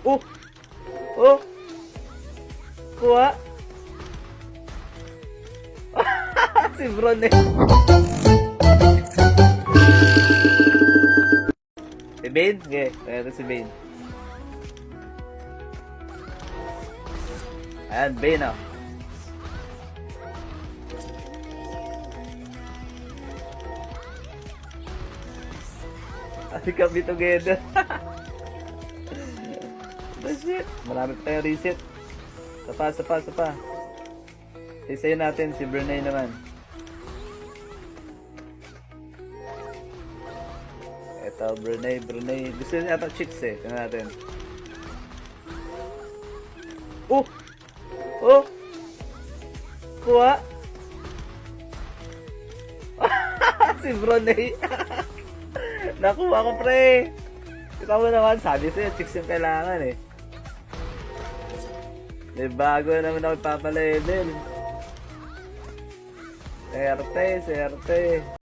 Oh! Oh! Kuha! Si Bron eh. Si Bane? Okay, ito si Bane. Ayan, Bane oh. Asi kami together. That's it. Marami pa tayong reset. Sapa. Isayin natin si Brunei naman. Ito, Brunei. Gusto niya ata chicks eh. Tingnan natin. Oh! Oh! Kuha! Si Brunei. Nakuha ko pre. Kita mo naman, sabi sa'yo, chicks yung kailangan eh. May bago naman ako ipapalevel. Swerte.